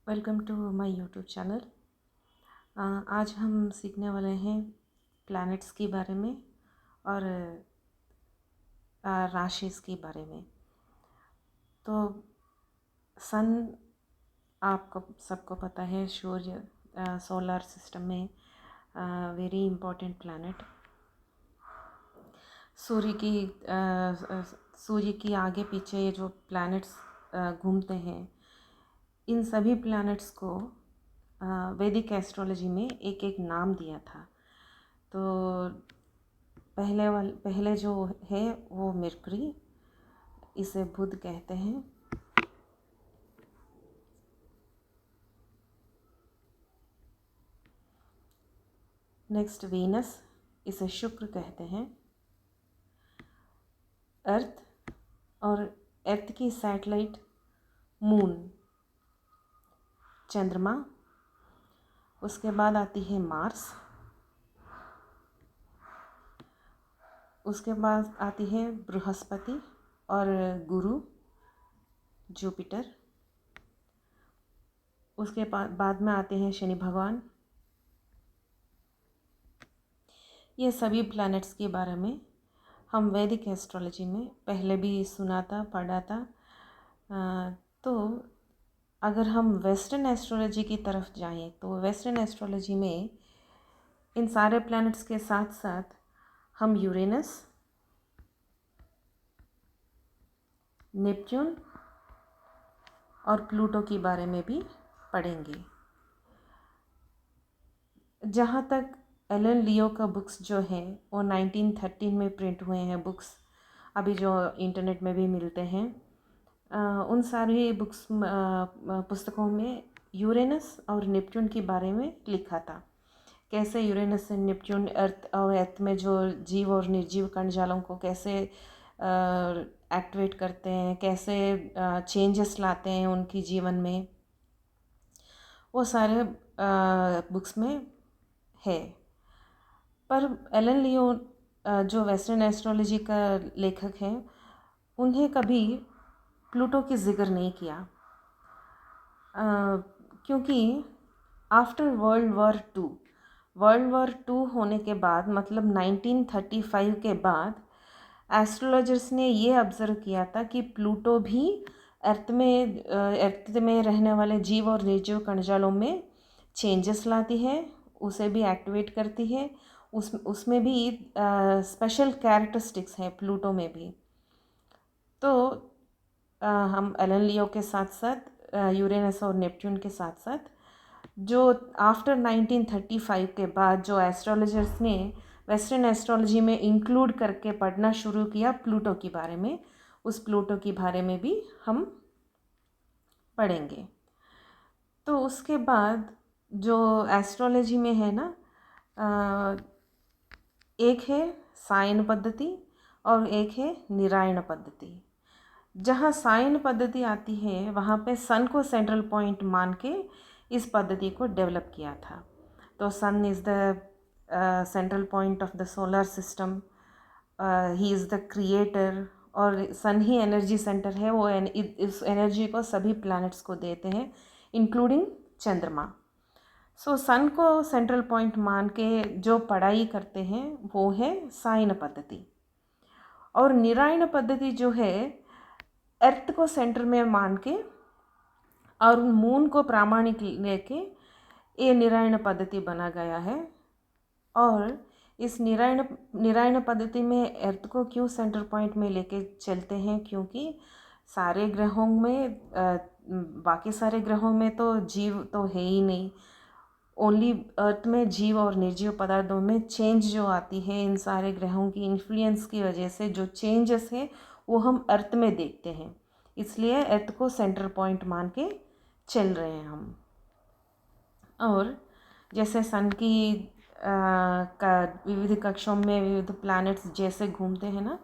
Welcome to my YouTube channel. आज हम सीखने वाले हैं प्लैनेट्स के बारे में और राशिस के बारे में। तो सन आपको सबको पता है, सूर्य सोलर सिस्टम में वेरी इम्पोर्टेंट प्लैनेट। सूर्य की आगे पीछे जो प्लैनेट्स घूमते हैं, इन सभी प्लैनेट्स को वैदिक एस्ट्रोलॉजी में एक एक नाम दिया था। तो पहले जो है वो मरकरी, इसे बुध कहते हैं। नेक्स्ट वीनस, इसे शुक्र कहते हैं। अर्थ और अर्थ की सैटेलाइट मून, चंद्रमा। उसके बाद आती है मार्स। उसके बाद आती है बृहस्पति और गुरु, जुपिटर। उसके बाद में आते हैं शनि भगवान। ये सभी प्लैनेट्स के बारे में हम वैदिक एस्ट्रोलॉजी में पहले भी सुना था, पढ़ा था। तो अगर हम वेस्टर्न एस्ट्रोलॉजी की तरफ जाएं तो वेस्टर्न एस्ट्रोलॉजी में इन सारे प्लैनेट्स के साथ साथ हम यूरेनस, नेपच्यून और प्लूटो के बारे में भी पढ़ेंगे। जहाँ तक एलन लियो का बुक्स जो हैं वो 1913 में प्रिंट हुए हैं बुक्स, अभी जो इंटरनेट में भी मिलते हैं। उन सारी पुस्तकों में यूरेनस और नेपच्यून के बारे में लिखा था। कैसे यूरेनस और नेपच्यून अर्थ में जो जीव और निर्जीव कणजालों को कैसे एक्टिवेट करते हैं, कैसे चेंजेस लाते हैं उनकी जीवन में, वो सारे बुक्स में है। पर एलन लियो जो वेस्टर्न एस्ट्रोलॉजी का लेखक है, उन्हें कभी प्लूटो की जिक्र नहीं किया, क्योंकि आफ्टर वर्ल्ड वॉर टू होने के बाद, मतलब 1935 के बाद, एस्ट्रोलॉजर्स ने ये ऑब्ज़र्व किया था कि प्लूटो भी अर्थ में रहने वाले जीव और निर्जीव कणजालों में चेंजेस लाती है, उसे भी एक्टिवेट करती है। उसमें भी स्पेशल कैरेक्टरिस्टिक्स हैं प्लूटो में भी। तो हम एलन लियो के साथ साथ यूरेनस और नेपच्यून के साथ साथ जो आफ्टर 1935 के बाद जो एस्ट्रोलॉजर्स ने वेस्टर्न एस्ट्रोलॉजी में इंक्लूड करके पढ़ना शुरू किया प्लूटो के बारे में, उस प्लूटो के बारे में भी हम पढ़ेंगे। तो उसके बाद जो एस्ट्रोलॉजी में है ना, एक है सायन पद्धति और एक है निरायण पद्धति। जहाँ सायन पद्धति आती है वहाँ पे सन को सेंट्रल पॉइंट मान के इस पद्धति को डेवलप किया था। तो sun is the central point of the solar system, he is the creator, और सन ही एनर्जी सेंटर है। वो इस एनर्जी को सभी प्लैनेट्स को देते हैं, इंक्लूडिंग चंद्रमा। सो सन को सेंट्रल पॉइंट मान के जो पढ़ाई करते हैं वो है सायन पद्धति। और निरायण पद्धति जो है, अर्थ को सेंटर में मान के और मून को प्रामाणिक लेके ये निरायण पद्धति बना गया है। और इस निरायण पद्धति में अर्थ को क्यों सेंटर पॉइंट में लेके चलते हैं, क्योंकि सारे ग्रहों में बाकी सारे ग्रहों में तो जीव तो है ही नहीं, ओनली अर्थ में जीव और निर्जीव पदार्थों में चेंज जो आती है इन सारे ग्रहों की इन्फ्लुएंस की वजह से, जो चेंजेस है वो हम अर्थ में देखते हैं। इसलिए अर्थ को सेंटर पॉइंट मान के चल रहे हैं हम। और जैसे सन की का विविध कक्षों में विविध प्लैनेट्स जैसे घूमते हैं ना,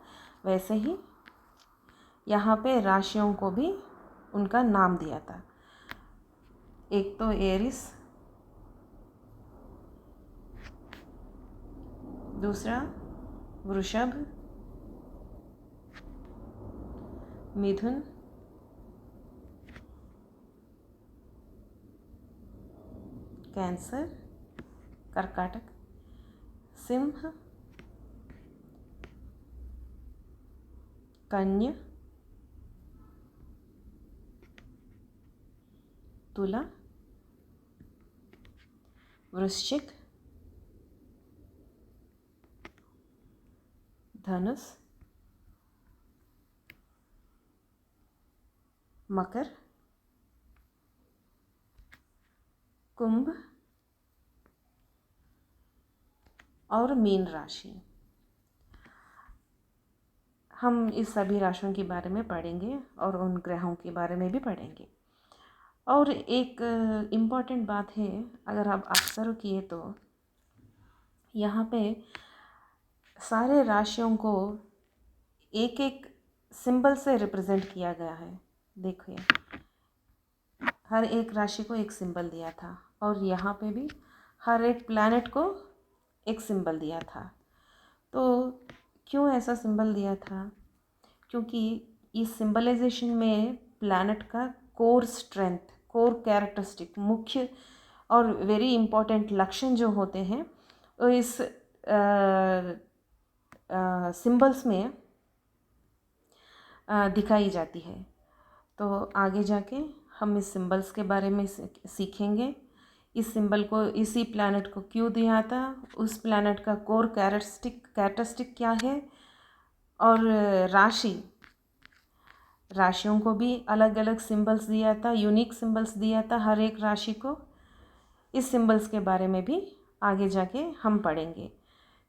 वैसे ही यहाँ पे राशियों को भी उनका नाम दिया था। एक तो एरिस, दूसरा वृषभ, मिथुन, कैंसर, कर्काटक, सिंह, कन्या, तुला, वृश्चिक, धनुष, मकर, कुंभ और मीन राशि। हम इस सभी राशियों के बारे में पढ़ेंगे और उन ग्रहों के बारे में भी पढ़ेंगे। और एक इम्पॉर्टेंट बात है, अगर आप ऑब्जर्व किए तो यहाँ पे सारे राशियों को एक एक सिंबल से रिप्रेजेंट किया गया है। देखिए, हर एक राशि को एक सिंबल दिया था और यहाँ पे भी हर एक प्लैनेट को एक सिंबल दिया था। तो क्यों ऐसा सिंबल दिया था? क्योंकि इस सिंबलाइजेशन में प्लैनेट का कोर स्ट्रेंथ, कोर कैरेक्टरिस्टिक, मुख्य और वेरी इम्पोर्टेंट लक्षण जो होते हैं वो इस सिंबल्स में दिखाई जाती है। तो आगे जाके हम इस सिंबल्स के बारे में सीखेंगे। इस सिंबल को, इसी प्लैनेट को क्यों दिया था, उस प्लैनेट का कोर कैरेक्टरिस्टिक क्या है, और राशियों को भी अलग अलग सिंबल्स दिया था, यूनिक सिंबल्स दिया था हर एक राशि को। इस सिंबल्स के बारे में भी आगे जाके हम पढ़ेंगे।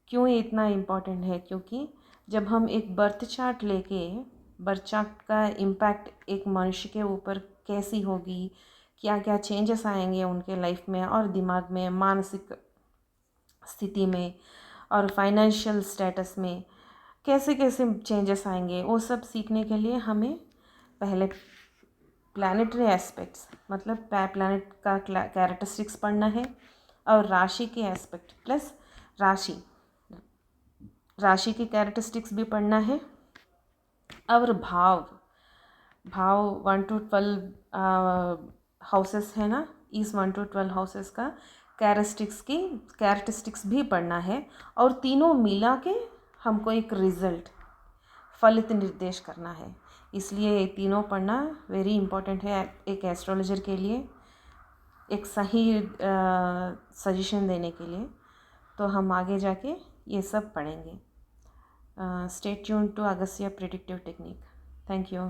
क्यों ये इतना इम्पॉर्टेंट है? क्योंकि जब हम एक बर्थ चार्ट लेके, बर्थ चार्ट का इम्पैक्ट एक मनुष्य के ऊपर कैसी होगी, क्या क्या चेंजेस आएंगे उनके लाइफ में और दिमाग में, मानसिक स्थिति में और फाइनेंशियल स्टेटस में कैसे कैसे चेंजेस आएंगे, वो सब सीखने के लिए हमें पहले प्लैनेटरी एस्पेक्ट्स, मतलब प्लैनेट का कैरेक्टरिस्टिक्स पढ़ना है और राशि के एस्पेक्ट प्लस राशि की कैरेक्टरिस्टिक्स भी पढ़ना है। और भाव 1 to 12 हाउसेस है ना, इस 1 to 12 हाउसेस का कैरेक्टरिस्टिक्स भी पढ़ना है और तीनों मिला के हमको एक रिजल्ट, फलित निर्देश करना है। इसलिए ये तीनों पढ़ना वेरी इम्पोर्टेंट है एक एस्ट्रोलॉजर के लिए, एक सही सजेशन देने के लिए। तो हम आगे जाके ये सब पढ़ेंगे। Stay tuned to Agastya predictive technique. Thank you.